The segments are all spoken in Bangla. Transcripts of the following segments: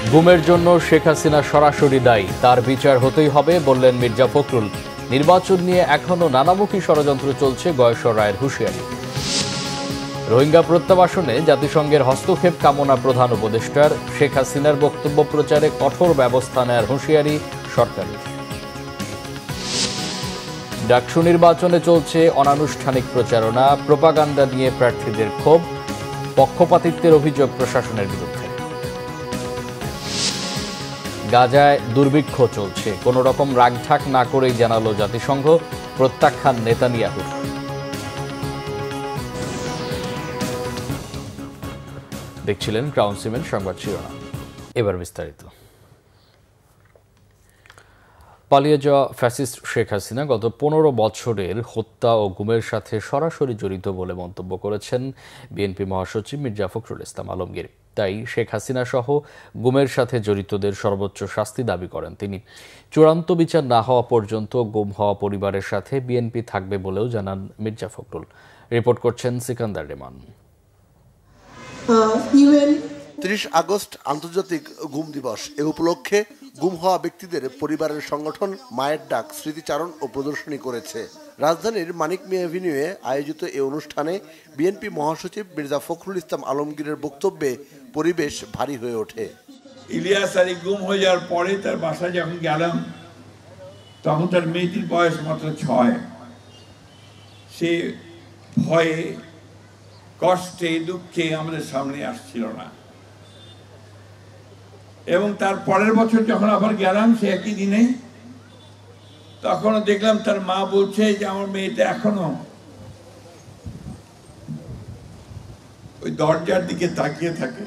গুমের জন্য শেখ হাসিনা সরাসরি দায়ী, তার বিচার হতেই হবে বললেন মির্জা ফখরুল। নির্বাচন নিয়ে এখনো নানামুখী ষড়যন্ত্র চলছে, গয়েশ্বর রায়ের হুঁশিয়ারি। রোহিঙ্গা প্রত্যাবাসনে জাতিসংঘের হস্তক্ষেপ কামনা প্রধান উপদেষ্টার। শেখ হাসিনার বক্তব্য প্রচারে কঠোর ব্যবস্থা নেওয়ার হুঁশিয়ারি সরকারের। ডাকসু নির্বাচনে চলছে অনানুষ্ঠানিক প্রচারণা, প্রোপাগান্ডা নিয়ে প্রার্থীদের ক্ষোভ, পক্ষপাতিত্বের অভিযোগ প্রশাসনের বিরুদ্ধে। গাজায় দুর্ভিক্ষ চলছে, কোন রকম রাগঢাক না করেই জানালো জাতিসংঘ, প্রত্যাখ্যান নেতানিয়াহুর। দেখছিলেন ক্রাউন সিমেন্ট সংবাদ শিরোনাম, এবার বিস্তারিত। পালিয়ে যাওয়া ফ্যাসিস্ট শেখ হাসিনা গত 15 বছরের হত্যা ও গুমের সাথে সরাসরি জড়িত বলে মন্তব্য করেছেন বিএনপি মহাসচিব মির্জা ফখরুল ইসলাম আলমগীর। তাই শেখ হাসিনা সহ গুমের সাথে জড়িতদের সর্বোচ্চ শাস্তি দাবি করেন তিনি। চূড়ান্ত বিচার না হওয়া পর্যন্ত গুম হওয়া পরিবারের সাথে বিএনপি থাকবে বলেও জানান মির্জা ফখরুল। রিপোর্ট করছেন সিকান্দার রেমান। 30 আগস্ট আন্তর্জাতিক গুম দিবস। এ উপলক্ষে গুম হওয়া ব্যক্তিদের পরিবারের সংগঠন মায়ের ডাক স্মৃতিচারণ ও প্রদর্শনী করেছে। রাজধানীর মানিক মিয়া এভিনিউয়ে আয়োজিত এ অনুষ্ঠানে বিএনপি মহাসচিব মির্জা ফখরুল ইসলাম আলমগীরের বক্তব্যে পরিবেশ ভারী হয়ে ওঠে। ইলিয়াস আলী গুম হয়ে যাওয়ার পরে তার বাসায় যখন গেলাম, তখন তার মেয়েটির বয়স মাত্র 6। সে ভয়ে কষ্টে দুঃখে আমাদের সামনে আসছিল না, এবং তার পরের বছর যখন আবার গেলাম সে একই দিনে, তখন দেখলাম তার মা বলছে যে আমার মেয়েটা এখনো ওই দরজার দিকে তাকিয়ে থাকে,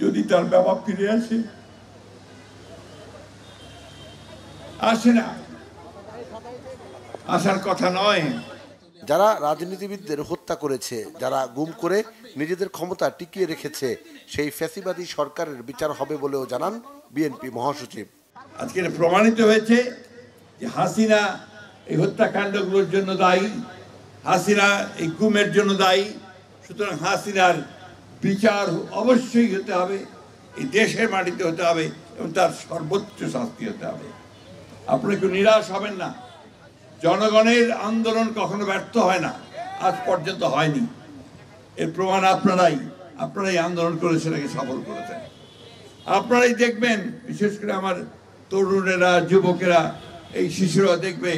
যদি তার বাবা ফিরে আসে না, আসার কথা নয়। যারা রাজনীতিবিদদের হত্যা করেছে, যারা গুম করে নিজেদের ক্ষমতা টিকিয়ে রেখেছে, সেই ফ্যাসিবাদী সরকারের বিচার হবে বলেও জানান বিএনপি মহাসচিব। আজকে প্রমাণিত হয়েছে যে হাসিনা এই হত্যাকাণ্ডগুলোর জন্য দায়ী, হাসিনা এই গুমের জন্য দায়ী। সুতরাং হাসিনার বিচার অবশ্যই হতে হবে, এই দেশের মাটিতে হতে হবে, এবং তার সর্বোচ্চ শাস্তি হতে হবে। আপনারা কেউ নিরাশ হবেন না। জনগণের আন্দোলন কখনো ব্যর্থ হয় না, আজ পর্যন্ত হয়নি। এর প্রমাণ আপনারাই আন্দোলন করে সেটাকে সফল করেছেন। আপনারাই দেখবেন, বিশেষ করে আমার তরুণেরা, যুবকেরা, এই শিশুরা দেখবে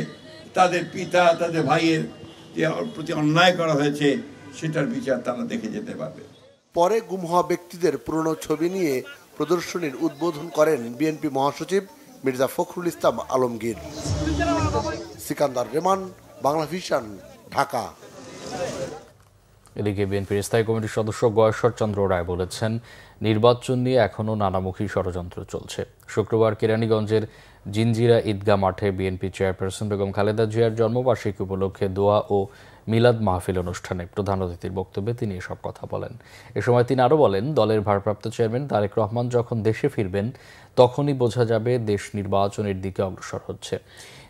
তাদের পিতা, তাদের ভাইয়ের যে প্রতি অন্যায় করা হয়েছে সেটার বিচার তারা দেখে যেতে পারবে। পরে গুম হওয়া ব্যক্তিদের পুরনো ছবি নিয়ে প্রদর্শনীর উদ্বোধন করেন বিএনপি মহাসচিব মির্জা ফখরুল ইসলাম আলমগীর। সিকান্দার রেমান, বাংলা ভিশন, ঢাকা। এদিকে বিএনপির স্থায়ী কমিটির সদস্য গয়েশ্বর চন্দ্র রায় বলেছেন, নির্বাচন নিয়ে এখনও নানামুখী ষড়যন্ত্র চলছে। শুক্রবার কেরানীগঞ্জের জিঞ্জিরা ঈদগাহ মাঠে বিএনপি চেয়ারপারসন বেগম খালেদা জিয়ার জন্মবার্ষিকী উপলক্ষে দোয়া ও মিলাদ মাহফিল অনুষ্ঠানে প্রধান অতিথির বক্তব্যে তিনি এসব কথা বলেন। এ সময় তিনি আরও বলেন, দলের ভারপ্রাপ্ত চেয়ারম্যান তারেক রহমান যখন দেশে ফিরবেন তখনই বোঝা যাবে দেশ নির্বাচনের দিকে অগ্রসর হচ্ছে।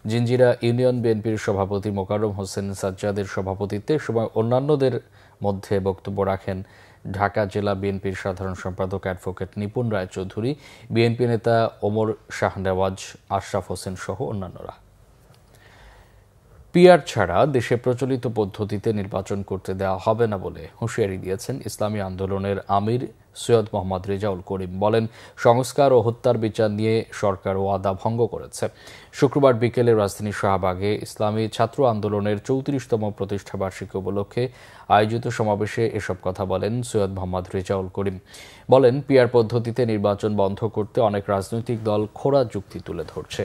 জিঞ্জিরা ইউনিয়ন বিএনপির সভাপতি মোকাররম হোসেন সাজ্জাদের সভাপতিত্বে সময় অন্যান্যদের মধ্যে বক্তব্য রাখেন ঢাকা জেলা বিএনপির সাধারণ সম্পাদক অ্যাডভোকেট নিপুণ রায়চৌধুরী, বিএনপি নেতা ওমর শাহনেওয়াজ, আশরাফ হোসেন সহ অন্যান্যরা। পিআর ছাড়া দেশে প্রচলিত পদ্ধতিতে নির্বাচন করতে দেওয়া হবে না বলে হুঁশিয়ারি দিয়েছেন ইসলামী আন্দোলনের আমির সৈয়দ মোহাম্মদ রেজাউল করিম। বলেন, সংস্কার ও হত্যার বিচার নিয়ে সরকার ওয়াদা ভঙ্গ করেছে। শুক্রবার বিকেলে রাজধানীর শাহবাগে ইসলামী ছাত্র আন্দোলনের 34তম প্রতিষ্ঠাবার্ষিকী উপলক্ষে আয়োজিত সমাবেশে এসব কথা বলেন সৈয়দ মোহাম্মদ রেজাউল করিম। বলেন, পিআর পদ্ধতিতে নির্বাচন বন্ধ করতে অনেক রাজনৈতিক দল খোঁড়া যুক্তি তুলে ধরছে।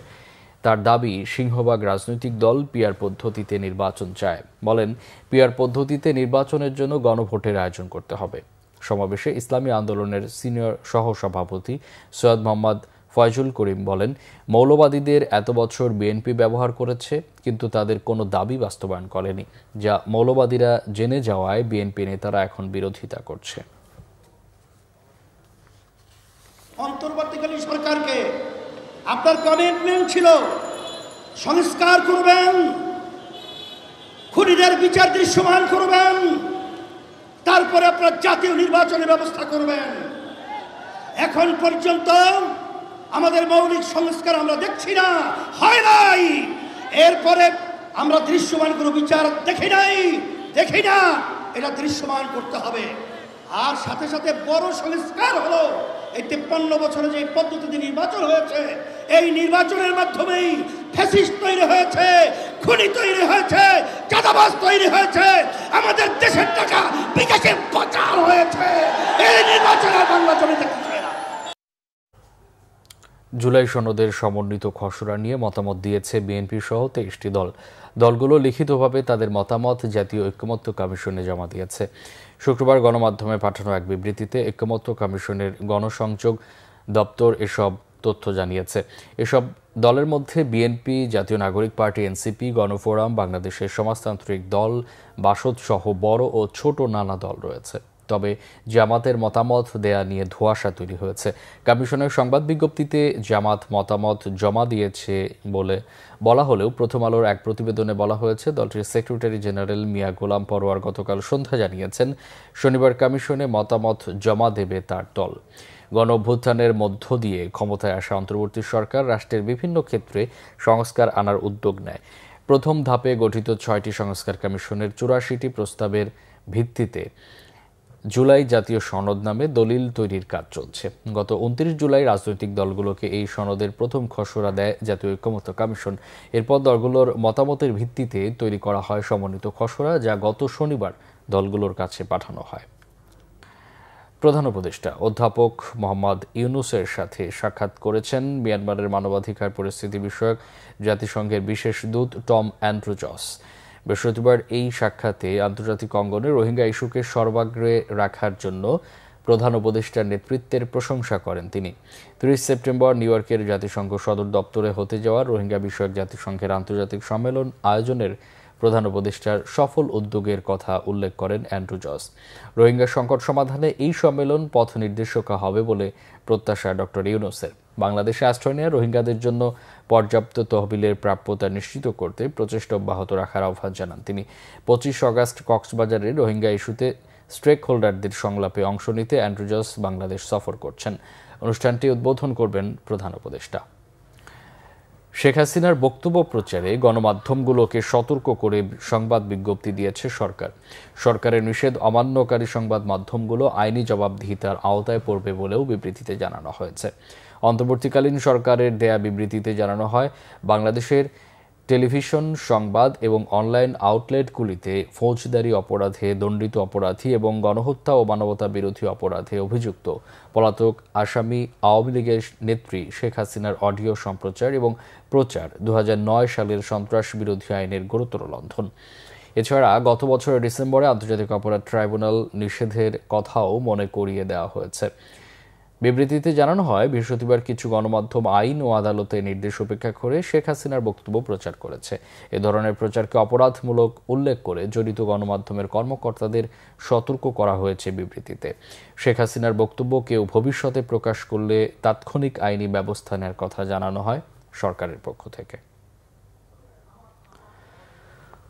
তার দাবি, সিংহভাগ রাজনৈতিক দল পিআর পদ্ধতিতে নির্বাচন চায়। বলেন, পিআর পদ্ধতিতে নির্বাচনের জন্য গণভোটের আয়োজন করতে হবে। সমাবেশে ইসলামী আন্দোলনের সিনিয়র সহসভাপতি সৈয়দ মোহাম্মদ ফয়জুল করিম বলেন, মৌলবাদীদের এত বছর বিএনপি ব্যবহার করেছে, কিন্তু তাদের কোনো দাবি বাস্তবায়ন করেনি, যা মৌলবাদীরা জেনে যাওয়ায় বিএনপি নেতারা এখন বিরোধিতা করছে। অন্তর্বর্তীকালীন সরকারকে আপনার কমিটমেন্ট ছিল সংস্কার করবেন, খুনিদের বিচার দৃশ্যমান করবেন, তারপরে আপনারা জাতীয় নির্বাচনের ব্যবস্থা করবেন। এখন পর্যন্ত আমাদের মৌলিক সংস্কার আমরা দেখছি না, হয় নাই। এরপরে আমরা দৃশ্যমান কোনো বিচার দেখি না, এটা দৃশ্যমান করতে হবে। আর সাথে সাথে বড় সংস্কার হলো এই 53 বছরে যে পদ্ধতিতে নির্বাচন হয়েছে, এই নির্বাচনের মাধ্যমেই ফ্যাসিস্ট তৈরি হয়েছে, খুনি তৈরি হয়েছে, চাঁদাবাজ তৈরি হয়েছে, আমাদের দেশের টাকা বিদেশে পাচার হয়েছে। এই নির্বাচনের বাংলা জমিতে জুলাই সনদের সমন্বিত খসড়া নিয়ে মতামত দিয়েছে বিএনপি সহ 23টি দল। দলগুলো লিখিতভাবে তাদের মতামত জাতীয় ঐকমত্য কমিশনে জমা দিয়েছে। শুক্রবার গণমাধ্যমে পাঠানো এক বিবৃতিতে ঐকমত্য কমিশনের গণসংযোগ দপ্তর এসব তথ্য জানিয়েছে। এসব দলের মধ্যে বিএনপি, জাতীয় নাগরিক পার্টি, এনসিপি, গণফোরাম, বাংলাদেশের সমাজতান্ত্রিক দল, বাসদ সহ বড় ও ছোট নানা দল রয়েছে। তবে জামাতের মতামত দেয়া নিয়ে ধোঁয়াশা তৈরি হয়েছে। কমিশনের সংবাদ বিজ্ঞপ্তিতে জামাত মতামত জমা দিয়েছে বলে বলা হলেও প্রথম আলোর এক প্রতিবেদনে বলা হয়েছে দলটির সেক্রেটারি জেনারেল মিয়া গোলাম পরোয়ার গতকাল সন্ধ্যা জানিয়েছেন শনিবার কমিশনে মতামত জমা দেবে তার দল। গণঅভ্যুত্থানের মধ্য দিয়ে ক্ষমতায় আসা অন্তর্বর্তী সরকার রাষ্ট্রের বিভিন্ন ক্ষেত্রে সংস্কার আনার উদ্যোগ নেয়। প্রথম ধাপে গঠিত 6টি সংস্কার কমিশনের 84টি প্রস্তাবের ভিত্তিতে জুলাই জাতীয় সনদ নামে দলিল তৈরির কাজ চলছে। গত 29 জুলাই রাজনৈতিক দলগুলোকে এই সনদের প্রথম খসড়া দেয় জাতীয় ঐকমত্য কমিশন। এরপর দলগুলোর মতামতের ভিত্তিতে তৈরি করা হয় সমন্বিত খসড়া, যা গত শনিবার দলগুলোর কাছে পাঠানো হয়। প্রধান উপদেষ্টা অধ্যাপক মোহাম্মদ ইউনূসের সাথে সাক্ষাৎ করেছেন মিয়ানমারের মানবাধিকার পরিস্থিতি বিষয়ক জাতিসংঘের বিশেষ দূত টম অ্যান্ড্রুজস। বৃহস্পতিবার এই সাক্ষাতে আন্তর্জাতিক অঙ্গনে রোহিঙ্গা ইস্যুকে সর্বাগ্রে রাখার জন্য প্রধান উপদেষ্টার নেতৃত্বের প্রশংসা করেন তিনি। 30 সেপ্টেম্বর নিউ ইয়র্কের জাতিসংঘ সদর দপ্তরে হতে যাওয়া রোহিঙ্গা বিষয়ক জাতিসংঘের আন্তর্জাতিক সম্মেলন আয়োজনের প্রধান উপদেষ্টার সফল উদ্যোগের কথা উল্লেখ করেন অ্যান্ড্রুজস। রোহিঙ্গা সংকট সমাধানে এই সম্মেলন পথ নির্দেশিকা হবে বলে প্রত্যাশা ডক্টর ইউনূসের। বাংলাদেশে আশ্রয় নেওয়া রোহিঙ্গাদের জন্য পর্যাপ্ত তহবিলের প্রাপ্যতা নিশ্চিত করতে প্রচেষ্টা অব্যাহত রাখার আহ্বান জানান তিনি। 25 অগাস্ট কক্সবাজারে রোহিঙ্গা ইস্যুতে স্টেক হোল্ডারদের সংলাপে অংশ নিতে অ্যান্ড্রুজস বাংলাদেশ সফর করছেন। অনুষ্ঠানটি উদ্বোধন করবেন প্রধান উপদেষ্টা। শেখ হাসিনার বক্তব্য প্রচারে গণমাধ্যমগুলোকে সতর্ক করে সংবাদ বিজ্ঞপ্তি দিয়েছে সরকার। সরকারের নিষেধ অমান্যকারী সংবাদ মাধ্যমগুলো আইনি জবাবদিহিতার আওতায় পড়বে বলেও বিবৃতিতে জানানো হয়েছে। অন্তর্বর্তীকালীন সরকারের দেয়া বিবৃতিতে জানানো হয়, বাংলাদেশের টেলিভিশন, সংবাদ এবং অনলাইন আউটলেটগুলিতে ফৌজদারি অপরাধে দণ্ডিত অপরাধী এবং গণহত্যা ও মানবতা বিরোধী অপরাধে অভিযুক্ত পলাতক আসামি আওয়ামী লীগের নেত্রী শেখ হাসিনার অডিও সম্প্রচার এবং প্রচার 2009 সালের সন্ত্রাস বিরোধী আইনের গুরুতর লঙ্ঘন। এছাড়া গত বছরের ডিসেম্বরে আন্তর্জাতিক অপরাধ ট্রাইব্যুনাল নিষেধের কথাও মনে করিয়ে দেওয়া হয়েছে। বিবৃতিতে জানানো হয়, বৃহস্পতিবার কিছু গণমাধ্যম আইন ও আদালতের নির্দেশ উপেক্ষা করে শেখ হাসিনার বক্তব্য প্রচার করেছে। এ ধরনের প্রচারকে অপরাধমূলক উল্লেখ করে জড়িত গণমাধ্যমের কর্মকর্তাদের সতর্ক করা হয়েছে বিবৃতিতে। শেখ হাসিনার বক্তব্য কেউ ভবিষ্যতে প্রকাশ করলে তাৎক্ষণিক আইনি ব্যবস্থা নেওয়ার কথা জানানো হয় সরকারের পক্ষ থেকে।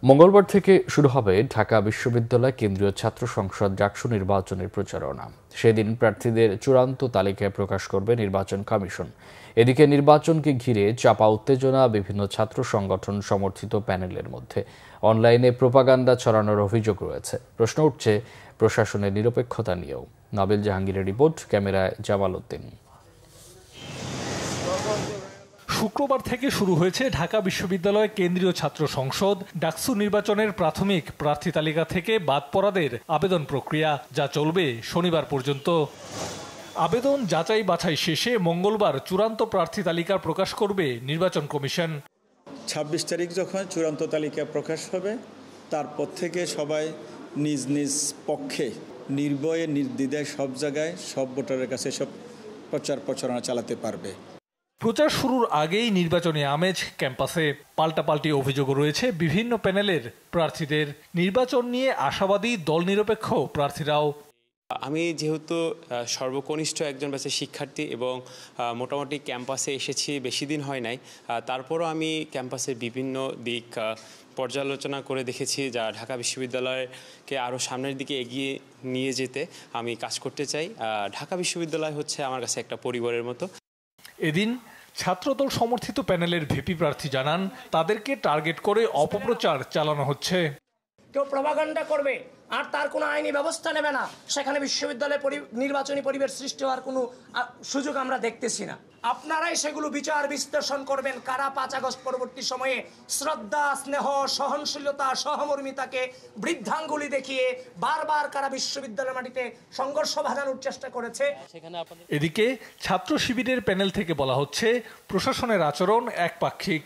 মঙ্গলবার থেকে শুরু হবে ঢাকা বিশ্ববিদ্যালয় কেন্দ্রীয় ছাত্র সংসদ ডাকসু নির্বাচনের প্রচারণা। সেদিন প্রার্থীদের চূড়ান্ত তালিকায় প্রকাশ করবে নির্বাচন কমিশন। এদিকে নির্বাচনকে ঘিরে চাপা উত্তেজনা বিভিন্ন ছাত্র সংগঠন সমর্থিত প্যানেলের মধ্যে। অনলাইনে প্রোপাগান্ডা ছড়ানোর অভিযোগ রয়েছে। প্রশ্ন উঠছে প্রশাসনের নিরপেক্ষতা নিয়েও। নাবিল জাহাঙ্গীরের রিপোর্ট, ক্যামেরায় জামাল উদ্দিন। শুক্রবার থেকে শুরু হয়েছে ঢাকা বিশ্ববিদ্যালয় কেন্দ্রীয় ছাত্র সংসদ ডাকসু নির্বাচনের প্রাথমিক প্রার্থী তালিকা থেকে বাদ পড়াদের আবেদন প্রক্রিয়া, যা চলবে শনিবার পর্যন্ত। আবেদন যাচাই বাছাই শেষে মঙ্গলবার চূড়ান্ত প্রার্থী তালিকা প্রকাশ করবে নির্বাচন কমিশন। 26 তারিখ যখন চূড়ান্ত তালিকা প্রকাশ হবে, তারপর থেকে সবাই নিজ নিজ পক্ষে নির্ভয়ে নির্দ্বিধায় সব জায়গায় সব ভোটারের কাছে সব প্রচার প্রচারণা চালাতে পারবে। প্রচার শুরুর আগেই নির্বাচনী আমেজ ক্যাম্পাসে। পাল্টাপাল্টি অভিযোগ রয়েছে বিভিন্ন প্যানেলের প্রার্থীদের। নির্বাচন নিয়ে আশাবাদী দল নিরপেক্ষ প্রার্থীরাও। আমি যেহেতু সর্বকনিষ্ঠ একজন ব্যাচের শিক্ষার্থী এবং মোটামুটি ক্যাম্পাসে এসেছি বেশি দিন হয় নাই, তারপরও আমি ক্যাম্পাসের বিভিন্ন দিক পর্যালোচনা করে দেখেছি, যা ঢাকা বিশ্ববিদ্যালয়কে আরও সামনের দিকে এগিয়ে নিয়ে যেতে আমি কাজ করতে চাই। ঢাকা বিশ্ববিদ্যালয় হচ্ছে আমার কাছে একটা পরিবারের মতো। এদিন ছাত্রদল সমর্থিত প্যানেলের ভিপি প্রার্থী জানান, তাদেরকে টার্গেট করে অপপ্রচার চালানো হচ্ছে। কেউ প্রপাগান্ডা করবে আর তার কোনো আইনি ব্যবস্থা নেবে না, সেখানে বিশ্ববিদ্যালয়ে নির্বাচনী পরিবেশ সৃষ্টি হওয়ার কোনো সুযোগ আমরা দেখতেছি না। আপনারাই সেগুলো বিচার বিশ্লেষণ করবেন, কারা 5 আগস্ট পরবর্তী সময়ে শ্রদ্ধা, স্নেহ, সহনশীলতা, সহমর্মিতাকে বৃদ্ধাঙ্গুলি দেখিয়ে বারবার কারা বিশ্ববিদ্যালয়ের মাটিতে সংঘর্ষ বাঁধানোর চেষ্টা করেছে। এদিকে ছাত্র শিবিরের প্যানেল থেকে বলা হচ্ছে, প্রশাসনের আচরণ একপাক্ষিক।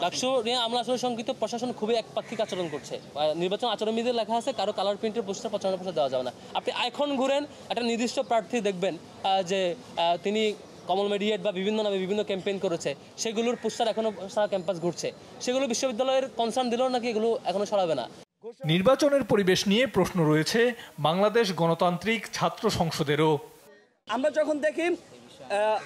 ডাকসু নিয়ে আমরা আসলে শঙ্কিত, প্রশাসন খুবই একপাক্ষিক আচরণ করছে। নির্বাচন আচরণবিধিতে লেখা আছে কারো কালার প্রিন্টের পোস্টার প্রচারণা পোস্টার দেওয়া যাবে না। আপনি এখন ঘুরেন একটা নির্দিষ্ট প্রার্থী দেখবেন যে তিনি কমল মেডিয়েট বা বিভিন্ন নামে বিভিন্ন ক্যাম্পেইন করেছে, সেগুলোর পোস্টার এখনো সারা ক্যাম্পাস ঘুরছে। সেগুলো বিশ্ববিদ্যালয়ের কনসার্ন দিলেও নাকি এগুলো এখনো সরাবে না। নির্বাচনের পরিবেশ নিয়ে প্রশ্ন রয়েছে বাংলাদেশ গণতান্ত্রিক ছাত্র সংসদেরও। আমরা যখন দেখি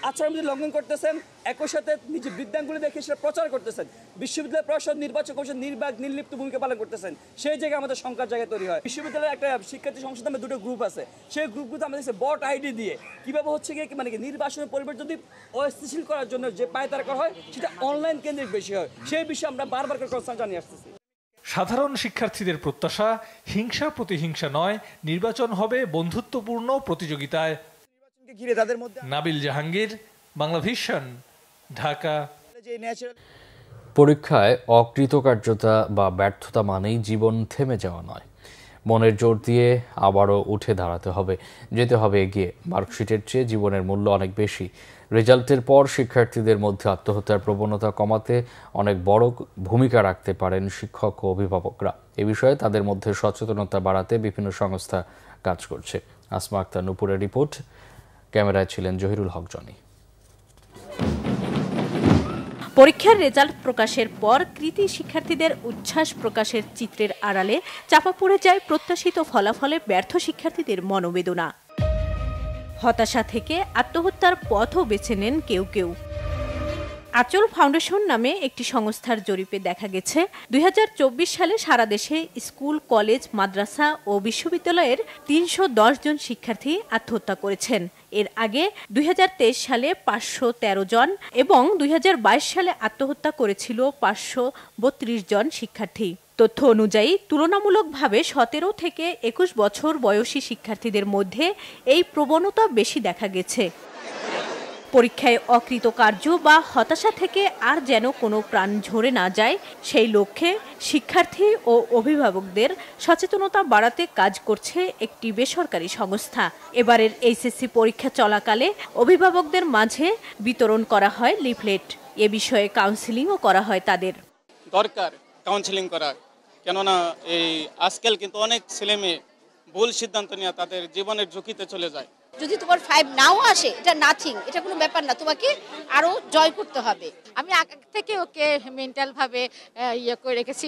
আচরণবিধি লঙ্ঘন করতেছেন, একই সাথে নিজের বৃদ্ধাঙ্গুলি দেখে সেটা প্রচার করতেছেন, বিশ্ববিদ্যালয় প্রশাসন, নির্বাচন কমিশন নির্লিপ্ত ভূমিকা পালন করতেছেন, সেই জায়গায় আমাদের সংখ্যার জায়গা তৈরি হয়। বিশ্ববিদ্যালয়ের একটা শিক্ষার্থী সংসদ নামে 2টো গ্রুপ আছে, সেই গ্রুপগুলো আমরা দেখছি বট আইডি দিয়ে কীভাবে হচ্ছে গিয়ে মানে কি নির্বাচনের পরিবেশ যদি অস্থিতিশীল করার জন্য যে পায়তারা করা হয় সেটা অনলাইন কেন্দ্রিক বেশি হয়। সেই বিষয়ে আমরা বারবার করে কনসার্ন জানিয়ে আসতেছি। সাধারণ শিক্ষার্থীদের প্রত্যাশা, হিংসা প্রতিহিংসা নয়, নির্বাচন হবে বন্ধুত্বপূর্ণ প্রতিযোগিতায়। নাবিল জাহাঙ্গীর, বাংলা ভিশন, ঢাকা। পরীক্ষায় অকৃতকার্যতা বা ব্যর্থতা মানেই জীবন থেমে যাওয়া নয়। মনের জোর দিয়ে আবারও উঠে দাঁড়াতে হবে, যেতে হবে এগিয়ে। মার্কশিটের চেয়ে জীবনের মূল্য অনেক বেশি। রেজাল্টের পর শিক্ষার্থীদের মধ্যে আত্মহত্যার প্রবণতা কমাতে অনেক বড় ভূমিকা রাখতে পারেন শিক্ষক ও অভিভাবকরা। এ বিষয়ে তাদের মধ্যে সচেতনতা বাড়াতে বিভিন্ন সংস্থা কাজ করছে। আসমা আক্তার নুপুরের রিপোর্ট, ক্যামেরায় ছিলেন জহিরুল হক জনি। পরীক্ষার রেজাল্ট প্রকাশের পর কৃতী শিক্ষার্থীদের উচ্ছ্বাস প্রকাশের চিত্রের আড়ালে চাপা পড়ে যায় প্রত্যাশিত ফলাফলে ব্যর্থ শিক্ষার্থীদের মনোবেদনা। হতাশা থেকে আত্মহত্যার পথও বেছে নেন কেউ কেউ। আচল ফাউন্ডেশন নামে একটি সংস্থার জরিপে দেখা গেছে 2024 সালে সারা দেশে স্কুল, কলেজ, মাদ্রাসা ও বিশ্ববিদ্যালয়ের 310 জন শিক্ষার্থী আত্মহত্যা করেছেন। এর আগে 2023 সালে 513 জন এবং 2022 সালে আত্মহত্যা করেছিল 532 জন শিক্ষার্থী। তথ্য অনুযায়ী তুলনামূলকভাবে 17 থেকে 21 বছর বয়সী শিক্ষার্থীদের মধ্যে এই প্রবণতা বেশি দেখা গেছে। পরীক্ষায় অকৃতকার্য বা হতাশা থেকে আর যেন কোনো প্রাণ ঝরে না যায়, সেই লক্ষ্যে শিক্ষার্থী ও অভিভাবকদের সচেতনতা বাড়াতে কাজ করছে একটি বেসরকারি সংস্থা। এবারের এইচএসসি পরীক্ষা চলাকালে অভিভাবকদের মাঝে বিতরণ করা হয় লিফলেট। এ বিষয়ে কাউন্সেলিংও করা হয় তাদের। দরকার কাউন্সেলিং করা, কেননা এই আজকাল কিন্তু অনেক ছেলেমেয়ে ভুল সিদ্ধান্ত নিয়ে তাদের জীবনের ঝুঁকিতে চলে যায়। যদি তোমার 5 নাও আসে, এটা নাথিং, এটা কোনো ব্যাপার না, তোমাকে আরো জয় করতে হবে। আমি আগে থেকে ওকে মেন্টাল ভাবে করে রেখেছি,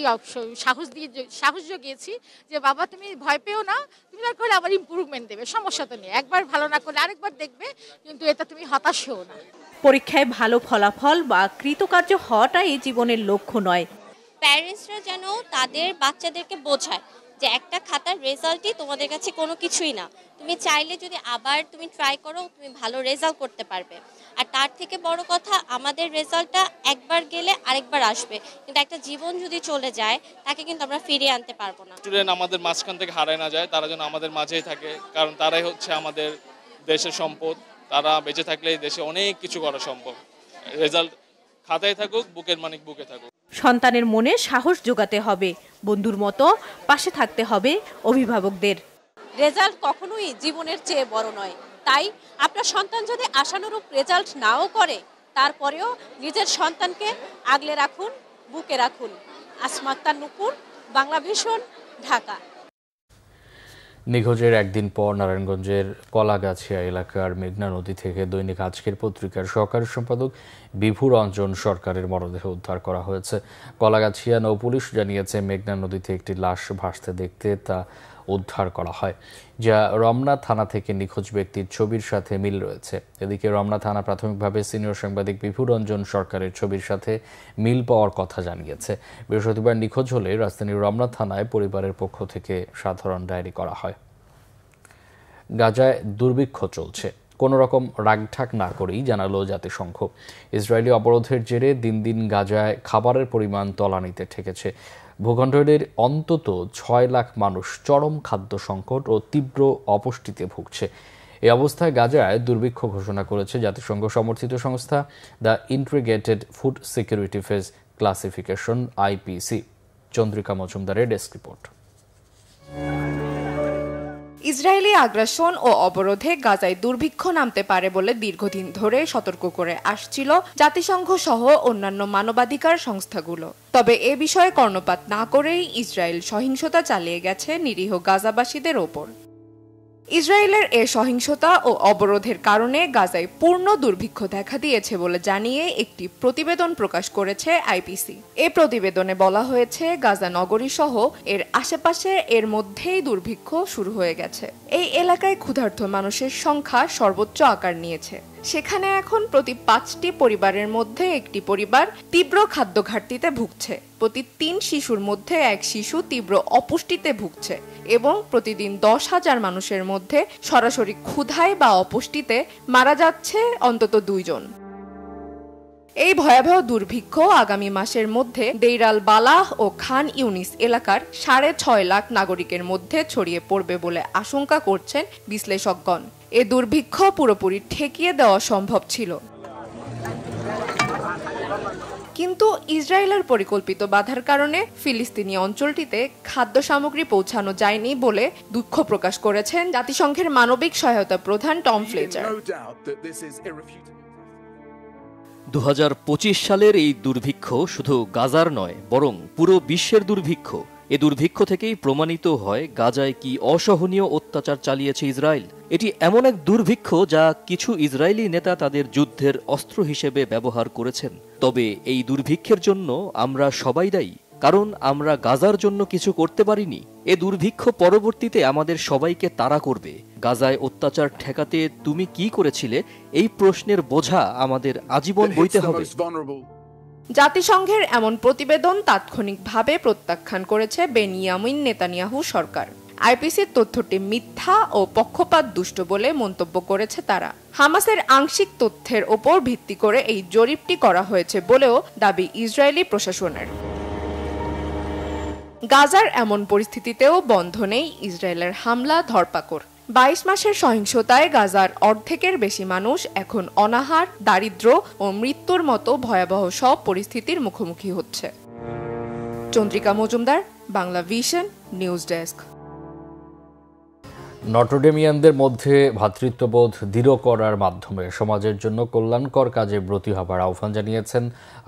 সাহস জুগিয়েছি যে বাবা তুমি ভয় পেও না, তুমি না করলে আবার ইমপ্রুভমেন্ট দেবে, সমস্যা তো নেই, একবার ভালো না করলে আরেকবার দেখবে, কিন্তু এটা তুমি হতাশ হও না। পরীক্ষায় ভালো ফলাফল বা কৃতকার্য হওয়াটাই জীবনের লক্ষ্য নয়। প্যারেন্টসরা যেন তাদের বাচ্চাদেরকে বোঝায় যে একটা খাতার রেজাল্টই তোমাদের কাছে কোনো কিছুই না, তুমি চাইলে যদি আবার তুমি ট্রাই করো তুমি ভালো রেজাল্ট করতে পারবে। আর তার থেকে বড় কথা, আমাদের রেজাল্টটা একবার গেলে আরেকবার আসবে, কিন্তু একটা জীবন যদি চলে যায় তাকে কিন্তু আমরা ফিরিয়ে আনতে পারবো না। স্টুডেন্ট আমাদের মাঝখান থেকে হারায় না যায়, তারা যেন আমাদের মাঝেই থাকে, কারণ তারাই হচ্ছে আমাদের দেশের সম্পদ। তারা বেঁচে থাকলে দেশে অনেক কিছু করা সম্ভব। রেজাল্ট খাতায় থাকুক, বুকের মানিক বুকে থাকুক। সন্তানের মনে সাহস জোগাতে হবে, বন্ধুর মতো পাশে থাকতে হবে অভিভাবকদের। রেজাল্ট কখনোই জীবনের চেয়ে বড় নয়, তাই আপনার সন্তান যদি আশানুরূপ রেজাল্ট নাও করে, তারপরেও নিজের সন্তানকে আগলে রাখুন, বুকে রাখুন। আসমা আক্তার নুপুর, বাংলা ভিশন, ঢাকা। নিখোঁজের একদিন পর নারায়ণগঞ্জের কলাগাছিয়া এলাকার মেঘনা নদী থেকে দৈনিক আজকের পত্রিকার সহকারী সম্পাদক বিভু রঞ্জন সরকারের মরদেহ উদ্ধার করা হয়েছে। কলাগাছিয়া নৌপুলিশ জানিয়েছে, মেঘনা নদীতে একটি লাশ ভাসতে দেখতে তা উদ্ধার করা হয়, যা রমনা থানা থেকে নিখোঁজ ব্যক্তির ছবির সাথে মিল রয়েছে। এদিকে রমনা থানা প্রাথমিকভাবে সিনিয়র সাংবাদিক বিভুরঞ্জন সরকারের ছবির সাথে মিল পাওয়ার কথা জানিয়েছে। বৃহস্পতিবার নিখোঁজ হলে রাজধানীর রমনা থানায় পরিবারের পক্ষ থেকে সাধারণ ডায়েরি করা হয়। গাজায় দুর্ভিক্ষ চলছে, কোনো রকম রাগঢাক না করেই জানালো জাতিসংঘ। ইসরায়েলি অবরোধের জেরে দিন দিন গাজায় খাবারের পরিমাণ তলানিতে ঠেকেছে। ভূখণ্ডের অন্তত 6 লাখ মানুষ চরম খাদ্য সংকট ও তীব্র অপুষ্টিতে ভুগছে। এই অবস্থায় গাজায় দুর্ভিক্ষ ঘোষণা করেছে জাতিসংঘ সমর্থিত সংস্থা the integrated food security phase classification IPC। Chandrika মজুমদারের ডেস্ক রিপোর্ট। ইসরায়েলি আগ্রাসন ও অবরোধে গাজায় দুর্ভিক্ষ নামতে পারে বলে দীর্ঘদিন ধরে সতর্ক করে আসছিল জাতিসংঘ সহ অন্যান্য মানবাধিকার সংস্থাগুলো। তবে এ বিষয়ে কর্ণপাত না করেই ইসরায়েল সহিংসতা চালিয়ে গেছে নিরীহ গাজাবাসীদের ওপর। ইসরায়েলের এ সহিংসতা ও অবরোধের কারণে গাজায় পূর্ণ দুর্ভিক্ষ দেখা দিয়েছে বলে জানিয়ে একটি প্রতিবেদন প্রকাশ করেছে IPC। এ প্রতিবেদনে বলা হয়েছে গাজা নগরী সহ এর আশেপাশে এর মধ্যেই দুর্ভিক্ষ শুরু হয়ে গেছে। এই এলাকায় ক্ষুধার্ত মানুষের সংখ্যা সর্বোচ্চ আকার নিয়েছে। সেখানে এখন প্রতি 5টি পরিবারের মধ্যে একটি পরিবার তীব্র খাদ্য ঘাটতিতে ভুগছে, প্রতি 3 শিশুর মধ্যে 1 শিশু তীব্র অপুষ্টিতে ভুগছে এবং প্রতিদিন 10,000 মানুষের মধ্যে সরাসরি ক্ষুধায় বা অপুষ্টিতে মারা যাচ্ছে অন্তত 2 জন। এই ভয়াবহ দুর্ভিক্ষ আগামী মাসের মধ্যে দেইর আল বালাহ ও খান ইউনিস এলাকার 6.5 লাখ নাগরিকের মধ্যে ছড়িয়ে পড়বে বলে আশঙ্কা করছেন বিশ্লেষকগণ। এ দুর্ভিক্ষ পুরোপুরি ঠেকিয়ে দেওয়া সম্ভব ছিল, কিন্তু ইসরায়েলের পরিকল্পিত বাধার কারণে ফিলিস্তিনি অঞ্চলটিতে খাদ্য সামগ্রী পৌঁছানো যায়নি বলে দুঃখ প্রকাশ করেছেন জাতিসংঘের মানবিক সহায়তা প্রধান টম ফ্লেচার। 2025 সালের এই দুর্ভিক্ষ শুধু গাজার নয়, বরং পুরো বিশ্বের দুর্ভিক্ষ। এ দুর্ভিক্ষ থেকেই প্রমাণিত হয় গাজায় কি অসহনীয় অত্যাচার চালিয়েছে ইসরায়েল। এটি এমন এক দুর্ভিক্ষ যা কিছু ইসরায়েলি নেতা তাদের যুদ্ধের অস্ত্র হিসেবে ব্যবহার করেছেন। তবে এই দুর্ভিক্ষের জন্য আমরা সবাই দায়ী, কারণ আমরা গাজার জন্য কিছু করতে পারিনি। এ দুর্ভিক্ষ পরবর্তীতে আমাদের সবাইকে তাড়া করবে। গাজায় অত্যাচার ঠেকাতে তুমি কি করেছিলে, এই প্রশ্নের বোঝা আমাদের আজীবন বইতে হবে। জাতিসংঘের এমন প্রতিবেদন তাৎক্ষণিকভাবে প্রত্যাখ্যান করেছে বেনিয়ামিন নেতানিয়াহু সরকার। IPCর তথ্যটি মিথ্যা ও পক্ষপাত দুষ্ট বলে মন্তব্য করেছে তারা। হামাসের আংশিক তথ্যের ওপর ভিত্তি করে এই জরিপটি করা হয়েছে বলেও দাবি ইসরায়েলি প্রশাসনের। গাজার এমন পরিস্থিতিতেও বন্ধ নেই ইসরায়েলের হামলা ধরপাকড়। 22 মাসের সহিংসতায় গাজার অর্ধেকের বেশি মানুষ এখন অনাহার, দারিদ্র্য ও মৃত্যুর মতো ভয়াবহ সব পরিস্থিতির মুখোমুখি হচ্ছে। Chandrika Majumdar, Bangla Vision news desk. নটরডেমিয়ানদের মধ্যে ভ্রাতৃত্ববোধ দৃঢ় করার মাধ্যমে সমাজের জন্য কল্যাণকর কাজে ব্রতী হবার আহ্বান জানিয়েছেন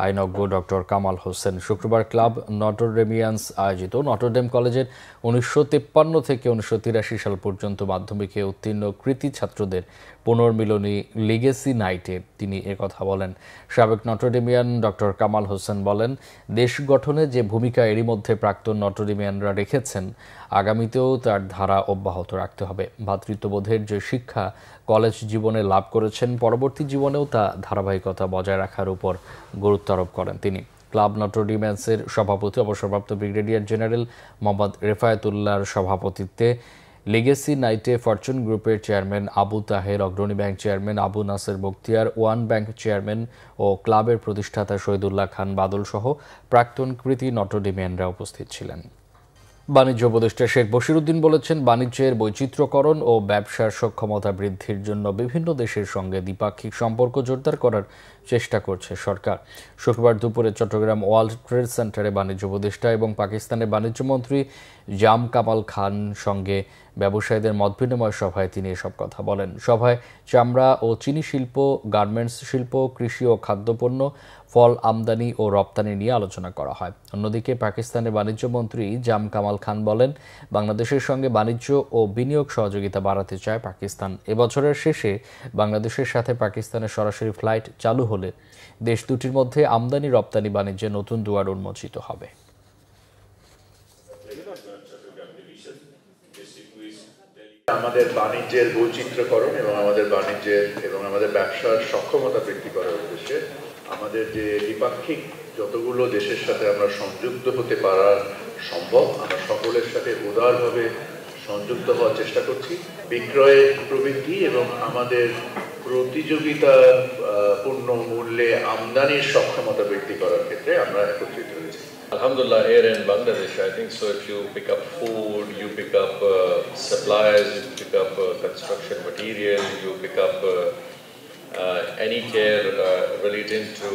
আইনজ্ঞ ডক্টর কামাল হোসেন। শুক্রবার ক্লাব নটরডেমিয়ান্স আয়োজিত নটরডেম কলেজের 1953 থেকে 1983 সাল পর্যন্ত মাধ্যমিকে উত্তীর্ণ কৃতী ছাত্রদের পুনর্মিলনী লিগেসি নাইটে তিনি একথা বলেন। সাবেক নটরডেমিয়ান ডক্টর কামাল হোসেন বলেন, দেশ গঠনে যে ভূমিকা এরই মধ্যে প্রাক্তন নটরডেমিয়ানরা রেখেছেন, আগামীতেও তার ধারা অব্যাহত রাখতে হবে। ভ্রাতৃত্ববোধের যে শিক্ষা কলেজ জীবনে লাভ করেছেন, পরবর্তী জীবনেও তা ধারাবাহিকতা বজায় রাখার উপর গুরুত্ব আরোপ করেন তিনি। ক্লাব নটরডেমিয়ান্সের সভাপতি অবসরপ্রাপ্ত ব্রিগেডিয়ার জেনারেল মোহাম্মদ রেফায়েতুল্লাহর সভাপতিত্বে লিগেসি নাইটে ফরচুন গ্রুপের chairman Abu Taher, Agrani bank chairman Abu Naser Bakhtiar, one bank chairman ও ক্লাবের প্রতিষ্ঠাতা শহীদুল্লাহ খান বাদল সহ প্রাক্তন কৃতী নটরডেমিয়ানরা উপস্থিত ছিলেন। বাণিজ্য উপদেষ্টা শেখ বশিরউদ্দিন বলেছেন, বাণিজ্যের বৈচিত্র্যকরণ ও ব্যবসার সক্ষমতা বৃদ্ধির জন্য বিভিন্ন দেশের সঙ্গে দ্বিপাক্ষিক সম্পর্ক জোরদার করার চেষ্টা করছে সরকার। শুক্রবার দুপুরে চট্টগ্রাম ওয়ার্ল্ড ট্রেড সেন্টারে বাণিজ্য উপদেষ্টা এবং পাকিস্তানের বাণিজ্যমন্ত্রী জাম কামাল খান সঙ্গে ব্যবসায়ীদের মতবিনিময় সভায় তিনি এসব কথা বলেন। সভায় চামড়া ও চিনি শিল্প, গার্মেন্টস শিল্প, কৃষি ও খাদ্যপণ্য, ফল আমদানি ও রপ্তানি নিয়ে আলোচনা করা হয়। অন্যদিকে পাকিস্তানের বাণিজ্যমন্ত্রী জাম কামাল খান বলেন, বাংলাদেশের সঙ্গে বাণিজ্য ও বিনিয়োগ সহযোগিতা বাড়াতে চায় পাকিস্তান। এবছরের শেষে বাংলাদেশের সাথে পাকিস্তানের সরাসরি ফ্লাইট চালু হলে দেশ দুটির মধ্যে আমদানি রপ্তানি বাণিজ্যে নতুন দুয়ার উন্মোচিত হবে। আমাদের বাণিজ্যের বৈচিত্র্যকরণ এবং আমাদের বাণিজ্যের এবং আমাদের ব্যবসার সক্ষমতা বৃদ্ধি করার উদ্দেশ্যে আমাদের যে দ্বিপাক্ষিক যতগুলো দেশের সাথে আমরা সংযুক্ত হতে পারা সম্ভব, আমরা সকলের সাথে উদারভাবে সংযুক্ত হওয়ার চেষ্টা করছি। বিক্রয়ের প্রবৃদ্ধি এবং আমাদের প্রতিযোগিতাপূর্ণ মূল্যে আমদানির সক্ষমতা বৃদ্ধি করার ক্ষেত্রে আমরা একত্রিত হয়েছি। Alhamdulillah, here in Bangladesh, I think so if you pick up food, you pick up supplies, you pick up construction material, you pick up any care relating to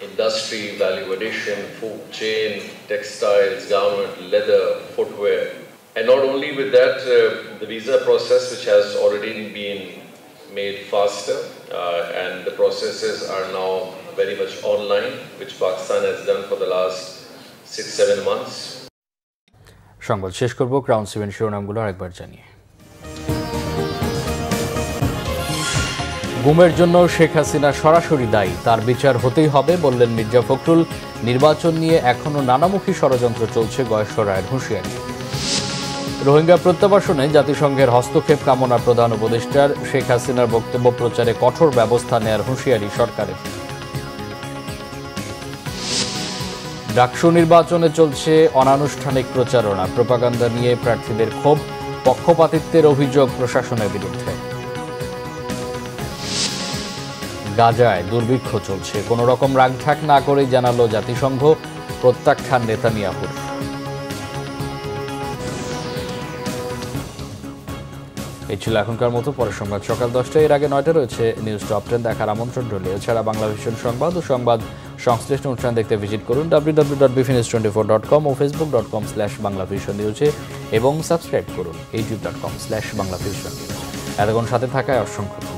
industry, value addition, food chain, textiles, garment, leather, footwear. And not only with that, the visa process, which has already been made faster, and the processes are now very much online, which Pakistan has done for the last 6-7 months. সংবাদ শেষ করব ক্রাউন 7 শিরোনামগুলো আরেকবার জানিয়ে। গুমের জন্য শেখ হাসিনা সরাসরি দায়ী, তার বিচার হতেই হবে বললেন মির্জা ফখরুল। নির্বাচন নিয়ে এখনো নানামুখী ষড়যন্ত্র চলছে, গয়েশ্বর রায়ের হুঁশিয়ারি। রোহিঙ্গা প্রত্যাবাসনে জাতিসংঘের হস্তক্ষেপ কামনা প্রধান উপদেষ্টার। শেখ হাসিনার বক্তব্য প্রচারে কঠোর ব্যবস্থা নেয়ার হুঁশিয়ারি সরকারের। ডাকসু নির্বাচনে চলছে অনানুষ্ঠানিক প্রচারণা, প্রোপাগান্ডা নিয়ে প্রার্থীদের ক্ষোভ, পক্ষপাতিত্বের অভিযোগ প্রশাসনের বিরুদ্ধে। গাজায় দুর্ভিক্ষ চলছে, কোনো রকম রাগঢাক না করেই জানালো জাতিসংঘ, প্রত্যাখ্যান নেতানিয়াহুর। এই ছিল এখনকার মতো, পরের সংবাদ সকাল 10টায়। এর আগে 9টায় রয়েছে নিউজ টপ 10 দেখার আমন্ত্রণ রইল। এছাড়া বাংলা ভিশন সংবাদ ও সংবাদ সংশ্লিষ্ট অনুষ্ঠান দেখতে ভিজিট করুন www.bfnews24.com ও facebook.com/banglavisionnews এবং সাবস্ক্রাইব করুন youtube.com/banglavision। এতক্ষণ সাথে থাকায় অসংখ্য